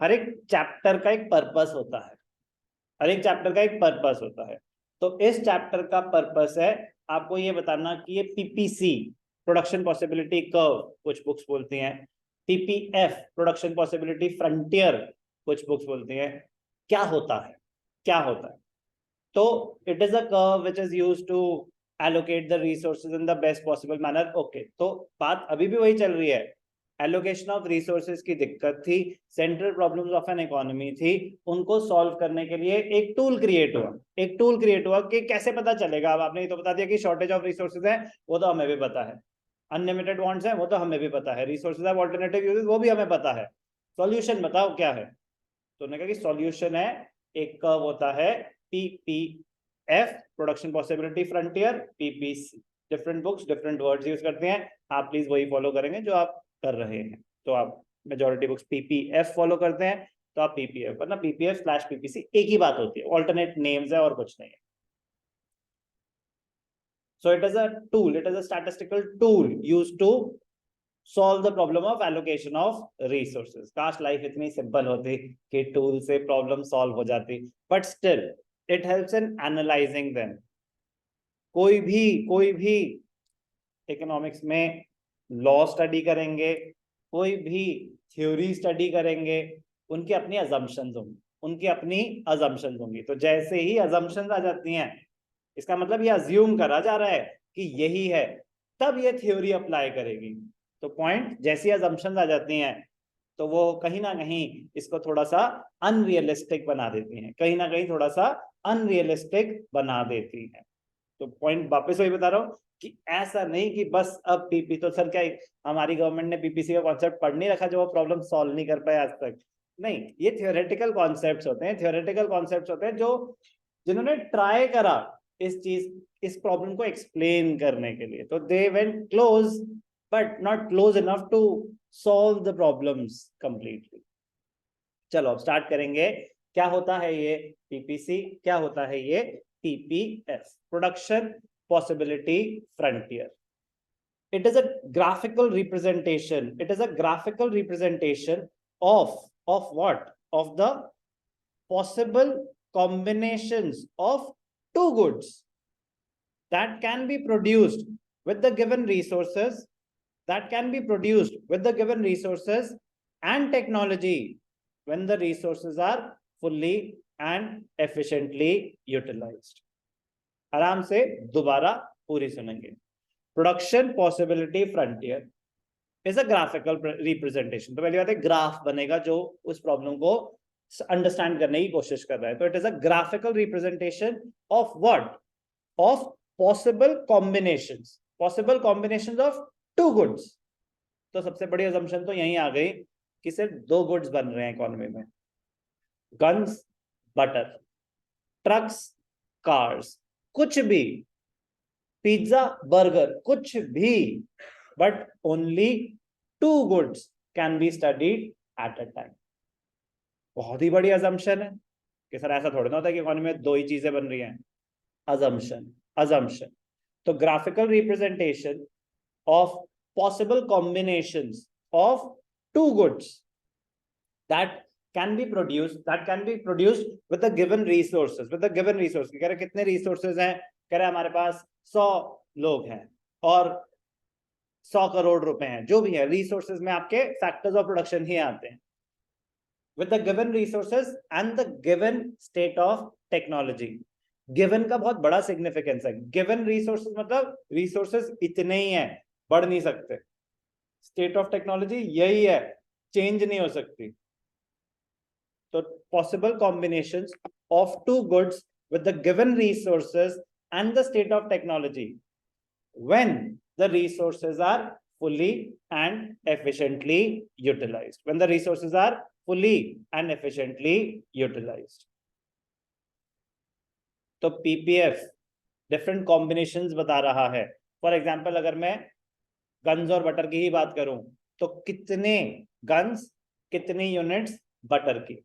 हर एक चैप्टर का एक पर्पस होता है, हर एक चैप्टर का एक पर्पस होता है। तो इस चैप्टर का पर्पस है आपको ये बताना कि ये पीपीसी प्रोडक्शन पॉसिबिलिटी कर्व कुछ बुक्स बोलती हैं, पीपीएफ प्रोडक्शन पॉसिबिलिटी फ्रंटियर कुछ बुक्स बोलती हैं, क्या होता है, क्या होता है। तो it is a curve which is used to allocate the resources in the best possible manner। Okay, तो बात अभी भी वही चल रही है, एलोकेशन ऑफ रिसोर्सेज की दिक्कत थी, central problems of an economy थी, उनको सॉल्व करने के लिए एक टूल क्रिएट हुआ, एक टूल क्रिएट हुआ कि कैसे पता चलेगा। अब आपने ये तो बता दिया कि शॉर्टेज ऑफ रिसोर्सेज है, वो तो हमें भी पता है, अनलिमिटेड वांट्स है वो तो हमें भी पता है, रिसोर्सेज ऑफ अल्टरनेटिव यूजेस वो भी हमें पता है, सॉल्यूशन बताओ क्या है। तो उन्होंने कहा कि सॉल्यूशन है, एक कर्व होता है PPF production possibility frontier, PPC, different books different words use करते हैं, आप प्लीज वही फॉलो करेंगे जो आप कर रहे हैं। तो आप मेजॉरिटी बुक्स पीपीएफ फॉलो करते हैं तो आप पीपीएफ, वरना पीपीएफ स्लैश पीपीसी एक ही बात होती है, ऑल्टरनेट नेम्स है और कुछ नहीं है। So it is a tool, it is a statistical tool used to solve the problem of allocation of resources। काश लाइफ इतनी सिंपल होती कि टूल से प्रॉब्लम सॉल्व हो जाती, but still it helps in analysing them. कोई भी economics में लॉ स्टडी करेंगे, कोई भी थ्योरी स्टडी करेंगे, उनकी अपनी अजम्पशंस होंगी, उनकी अपनी अजम्पशंस होंगी। तो जैसे ही अजम्पशंस आ जाती हैं, इसका मतलब ये अज्यूम करा जा रहा है कि यही है, तब ये थ्योरी अप्लाई करेगी। तो पॉइंट जैसी अजम्पशंस आ जाती हैं तो वो कहीं ना कहीं इसको थोड़ा सा अनरियलिस्टिक बना देती हैं, कहीं ना कहीं थोड़ा सा अनरियलिस्टिक बना देती हैं। तो पॉइंट वापस वही बता रहा हूँ कि ऐसा नहीं कि बस अब पीपी, तो सर क्या हमारी गवर्नमेंट ने पीपीसी का कॉन्सेप्ट पढ़ नहीं रखा जो वो प्रॉब्लम सॉल्व नहीं कर पाए आज तक? नहीं, ये थियोरेटिकल कॉन्सेप्ट्स होते हैं, थियोरेटिकल कॉन्सेप्ट्स होते हैं जो जिन्होंने ट्राई करा इस प्रॉब्लम को एक्सप्लेन करने के लिए, तो they went close but not close enough to solve the problems completely. चलो अब स्टार्ट करेंगे, क्या होता है ये पीपीसी, क्या होता है ये PPF, production possibility frontier. It is a graphical representation, it is a graphical representation of what, of the possible combinations of two goods that can be produced with the given resources, that can be produced with the given resources and technology when the resources are fully and efficiently utilized। आराम से दोबारा पूरी सुनेंगे। Production possibility frontier is a graphical representation. तो पहली बात है graph बनेगा जो उस प्रॉब्लम को अंडरस्टैंड करने की कोशिश कर रहा है। तो it is a graphical representation of what, of possible combinations, possible combinations of two goods. तो सबसे बड़ी असम्पशन तो यहीं आ गई कि सिर्फ दो गुड्स बन रहे हैं इकोनॉमी में, गन्स बटर, ट्रक्स कार्स, कुछ भी, पिज्जा बर्गर, कुछ भी, but only two goods can be studied at a time. बहुत ही बड़ी असम्पशन है कि सर ऐसा थोड़ा ना होता है कि इकोनॉमी में दो ही चीजें बन रही हैं। Assumption, assumption. तो graphical representation of possible combinations of two goods that can be produced with the given resources, with the given resources। कह रहे कितने resources हैं, कह रहे हमारे पास 100 लोग हैं और 100 करोड़ रुपए हैं, जो भी है resources में आपके factors of production ही आते हैं। with the given resources and the given state of technology। given का बहुत बड़ा significance है। given resources मतलब resources इतने ही हैं, बढ़ नहीं सकते। state of technology यही है, change नहीं हो सकती। So possible combinations of two goods with the given resources and the state of technology when the resources are fully and efficiently utilized, when the resources are fully and efficiently utilized। तो PPF different combinations बता रहा है। For example अगर मैं guns और butter की ही बात करूं तो कितने गन्स, कितनी यूनिट्स बटर की।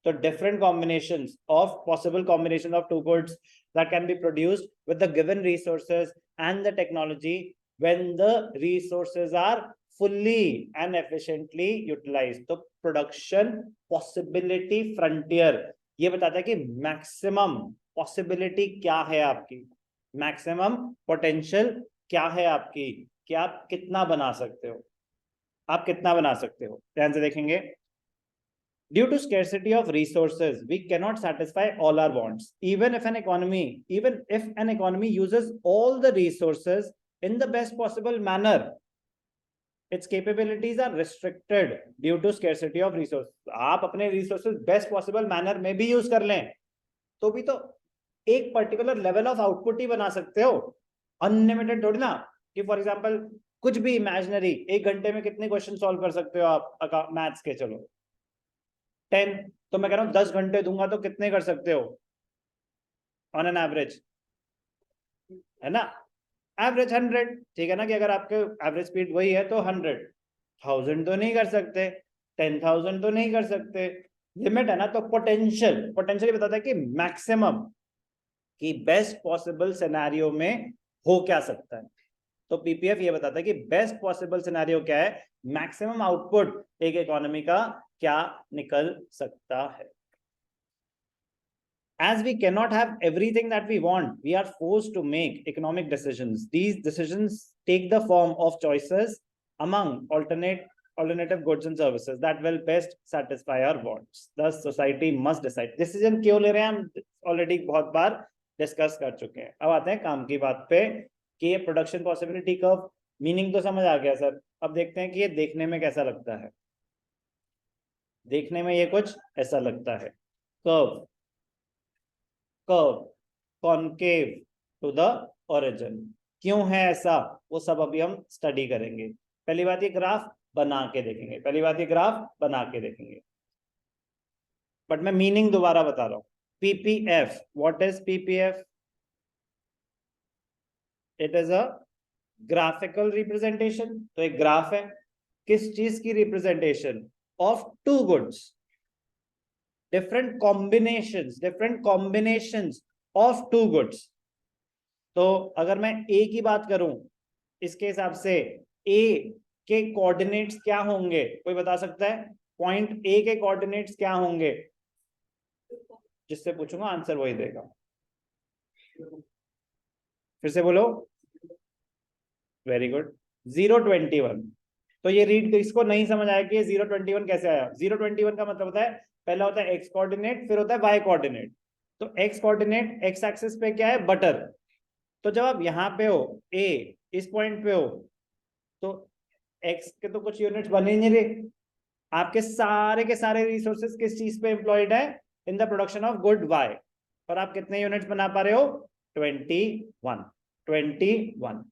So different combinations of possible combination of two goods that can be produced with the given resources and the technology when the resources are fully and efficiently utilized. तो production possibility frontier ये बताता है कि maximum possibility क्या है आपकी, maximum potential क्या है आपकी, कि आप कितना बना सकते हो, आप कितना बना सकते हो। ध्यान से देखेंगे, due to scarcity of resources we cannot satisfy all our wants, even if an economy uses all the resources in the best possible manner, its capabilities are restricted due to scarcity of resources. आप अपने resources best possible manner में भी use कर लें तो भी तो एक पर्टिकुलर लेवल ऑफ आउटपुट ही बना सकते हो, अनलिमिटेड थोड़ी ना। कि फॉर एग्जांपल कुछ भी इमेजिनरी, 1 घंटे में कितने क्वेश्चन सॉल्व कर सकते हो आप मैथ्स के, चलो 10, तो मैं कह रहा हूं 10 घंटे दूंगा तो कितने कर सकते हो ऑन एन एवरेज, है ना, एवरेज 100, ठीक है ना, कि अगर आपके एवरेज स्पीड वही है तो 100,000 तो नहीं कर सकते, 10,000 तो नहीं कर सकते, लिमिट है ना। तो पोटेंशियल बताता है कि मैक्सिमम कि बेस्ट पॉसिबल सिनेरियो में हो क्या सकता है। तो पीपीएफ ये बताता है कि बेस्ट पॉसिबल सिनेरियो क्या है, मैक्सिमम आउटपुट एक इकोनॉमी का क्या निकल सकता है। As we cannot have everything that we want, we are forced to make economic decisions. These decisions take the form of choices among alternative goods and services that will best satisfy our wants. Thus, society must decide. Decision क्यों ले रहे हैं हम already बहुत बार discuss कर चुके हैं। अब आते हैं काम की बात पे कि ये प्रोडक्शन पॉसिबिलिटी कर्व मीनिंग तो समझ आ गया सर। अब देखते हैं कि ये देखने में कैसा लगता है। देखने में ये कुछ ऐसा लगता है, curve concave to the origin. क्यों है ऐसा वो सब अभी हम स्टडी करेंगे। पहली बात ये ग्राफ बना के देखेंगे, बट मैं मीनिंग दोबारा बता रहा हूं। PPF, what is PPF? It is a graphical representation. तो एक ग्राफ है, किस चीज की representation? Of two goods, different combinations of two goods. तो अगर मैं A की बात करूं, इसके हिसाब से A के कोऑर्डिनेट्स क्या होंगे, कोई बता सकता है? पॉइंट A के कोऑर्डिनेट्स क्या होंगे? जिससे पूछूंगा आंसर वही देगा। फिर से बोलो। Very good, 021। तो ये रीड, इसको नहीं समझ आया कि 021 कैसे आया। 021 का मतलब होता है, पहला होता है एक्स कोऑर्डिनेट, फिर होता है वाई कोऑर्डिनेट। तो एक्स कोऑर्डिनेट एक्स एक्सिस पे क्या है? बटर। तो जब आप यहाँ पे हो, ए इस पॉइंट पे हो, तो एक्स के तो कुछ यूनिट्स बने ही नहीं रहे। आपके सारे के सारे रिसोर्सेज किस चीज पे एम्प्लॉयड है? In the production of good Y. और आप कितने यूनिट्स बना पा रहे हो? 21।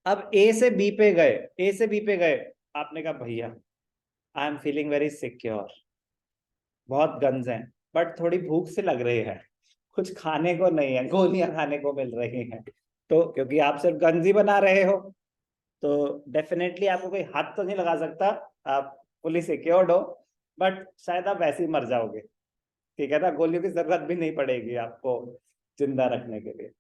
अब ए से बी पे गए, आपने कहा भैया I am feeling very secure, बहुत गन्स हैं, बट थोड़ी भूख से लग रही है, कुछ खाने को नहीं है, गोलियां खाने को मिल रही हैं। तो क्योंकि आप सिर्फ गन्स ही बना रहे हो, तो डेफिनेटली आपको कोई हाथ तो नहीं लगा सकता, आप फुली सिक्योर्ड हो, बट शायद आप वैसे ही मर जाओगे, ठीक है ना, गोलियों की जरूरत भी नहीं पड़ेगी आपको जिंदा रखने के लिए।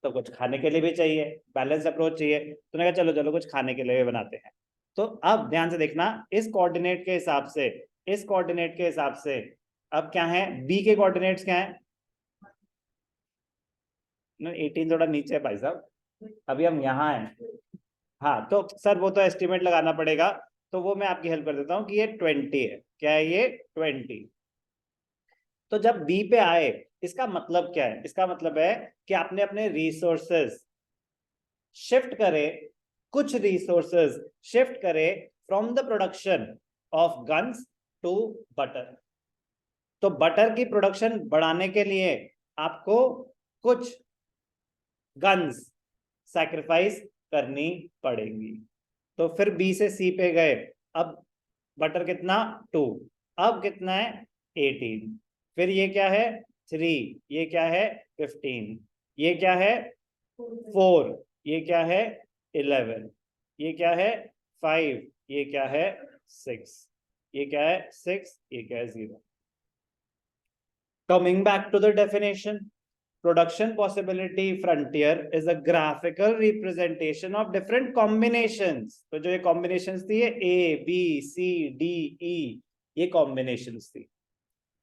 तो कुछ खाने के लिए भी चाहिए, बैलेंस अप्रोच चाहिए। तो मैंने कहा चलो चलो कुछ खाने के लिए भी बनाते हैं। तो अब ध्यान से देखना, इस कोऑर्डिनेट के हिसाब से अब क्या है? बी के कोऑर्डिनेट्स क्या है? 18 थोड़ा नीचे है भाई साहब, अभी हम यहाँ हैं। हाँ तो सर वो तो एस्टिमेट लगाना पड़ेगा, तो वो मैं आपकी हेल्प कर देता हूँ कि ये 20 है। क्या है ये? 20। तो जब बी पे आए, इसका मतलब क्या है? इसका मतलब है कि आपने अपने रिसोर्सेज शिफ्ट करे, कुछ रिसोर्सेज शिफ्ट करे from the production of guns to butter. तो बटर की प्रोडक्शन बढ़ाने के लिए आपको कुछ गन्स सैक्रिफाइस करनी पड़ेंगी। तो फिर बी से सी पे गए, अब बटर कितना? 2, अब कितना है? 18। फिर ये क्या है? 3, ये क्या है? 15, ये क्या है? 4, ये क्या है? 11, ये क्या है? 5, ये क्या है? 6, ये क्या है? 6, ये क्या है? 0। Coming back to the definition, production possibility frontier is a graphical representation of different combinations. तो जो ये combinations थी ये A, B, C, D, E ये combinations थी.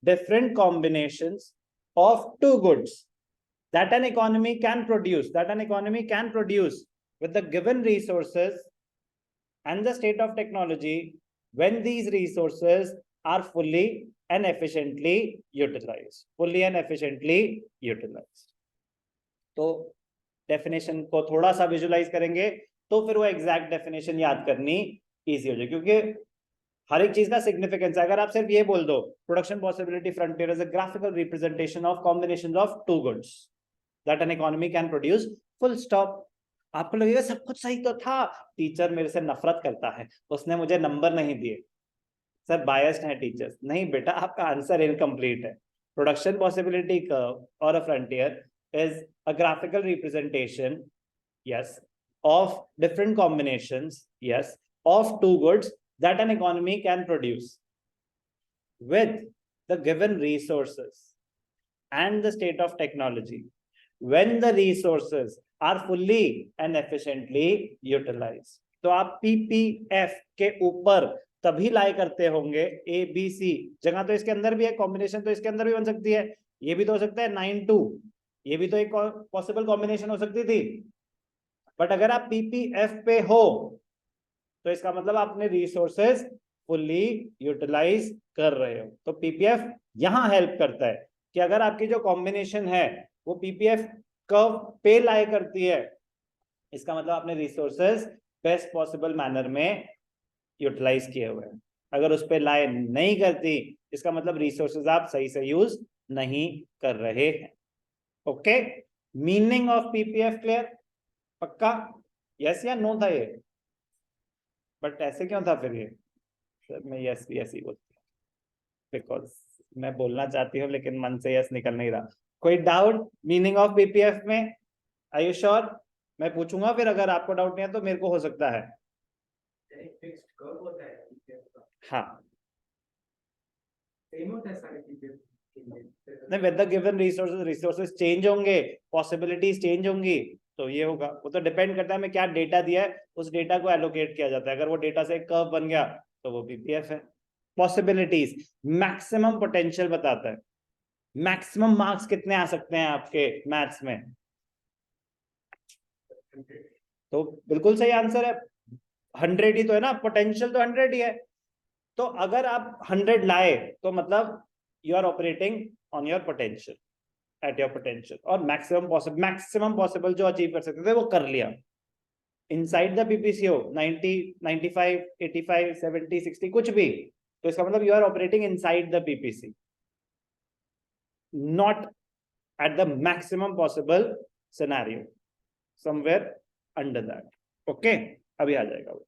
Different combinations of two goods that an economy can produce, with the given resources and the state of technology when these resources are fully and efficiently utilized. तो definition को थोड़ा सा visualise करेंगे तो फिर वो एग्जैक्ट डेफिनेशन याद करनी इजी हो जाए, क्योंकि हर एक चीज का सिग्निफिकेंस है. अगर आप सिर्फ ये बोल दो production possibility frontier is a graphical representation of combination of two goods that an economy can produce, full stop. आपको लगेगा सब कुछ सही तो था, टीचर मेरे से नफरत करता है, उसने मुझे नंबर नहीं दिए, सर बायस्ड है टीचर्स. नहीं बेटा, आपका आंसर इनकम्प्लीट है. प्रोडक्शन पॉसिबिलिटी कर्व और अ frontier is a graphical representation, yes, of different combinations, yes, of two goods that an economy can produce with the given resources and the state of technology when the resources are fully and efficiently utilized. तो आप PPF के ऊपर तभी लाई करते होंगे ABC जगह, तो इसके अंदर भी है कॉम्बिनेशन, तो इसके अंदर भी बन सकती है, ये भी तो हो सकता है 9-2, ये भी तो एक पॉसिबल कॉम्बिनेशन हो सकती थी. बट अगर आप PPF पे हो तो इसका मतलब आपने रिसोर्सेज फुल्ली यूटिलाइज कर रहे हो. तो PPF यहां हेल्प करता है कि अगर आपकी जो कॉम्बिनेशन है वो PPF कर्व पे लाई करती है, इसका मतलब आपने रिसोर्सेज बेस्ट पॉसिबल मैनर में यूटिलाइज किए हुए हैं. अगर उस पे लाई नहीं करती, इसका मतलब रिसोर्सेज आप सही से यूज नहीं कर रहे हैं. Okay, meaning of PPF clear? पक्का यस या नो था ये? बट ऐसे क्यों था फिर ये? सर मैं यस भी ऐसे ही बोलती हूँ बिकॉज मैं बोलना चाहती हूँ लेकिन मन से यस निकल नहीं रहा. कोई डाउट मीनिंग ऑफ PPF में? Are you sure? मैं पूछूंगा फिर, अगर आपको डाउट नहीं है तो मेरे को हो सकता है. हाँ नहीं, with the given resources change होंगे, पॉसिबिलिटीज चेंज होंगी, तो ये होगा. वो तो डिपेंड करता है मैं क्या डेटा दिया है, उस डेटा को एलोकेट किया जाता है. अगर वो डेटा से एक कर्व बन गया तो वो PPF है. पॉसिबिलिटीज मैक्सिमम पोटेंशियल बताता है, मैक्सिमम मार्क्स कितने आ सकते हैं आपके मैथ्स में, तो बिल्कुल सही आंसर है. 100 ही तो है ना, पोटेंशियल तो 100 ही है. तो अगर आप 100 लाए तो मतलब you are operating on your potential, at your potential, और मैक्सिमम पॉसिबल जो अचीव कर सकते थे वो कर लिया. इनसाइड द PPC हो 90, 95, 85, 70, 60 कुछ भी, तो इसका मतलब you are operating inside the PPC, not at the maximum possible scenario, somewhere under that. Okay, अभी आ जाएगा वो.